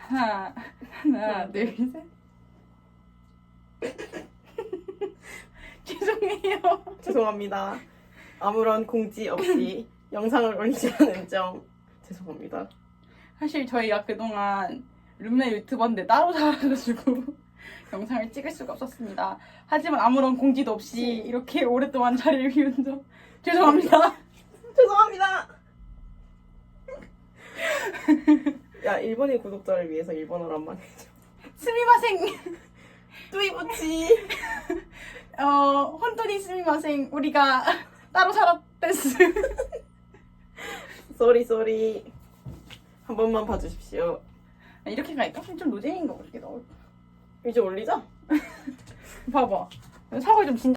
하나, 둘, 셋. 죄송해요. 죄송합니다. 아무런 공지 없이 영상을 올리지 않은 점 죄송합니다. 사실 저희가 그동안 룸메 유튜버인데 따로 살아가지고 영상을 찍을 수가 없었습니다. 하지만 아무런 공지도 없이 이렇게 오랫동안 자리를 비운 점 죄송합니다. 죄송합니다. 야, 일본인 구독자를 위해서 일본어로 한번 해줘. 스미마생. 뚜이부치. 혼돈이 스미마생. 우리가 따로 살았댔스. 쏘리. 한 번만 봐주십시오. 이렇게 가니까 좀 노잼인 거 같기도 하고. 이제 올리자. 봐봐. 사과에 좀 진짜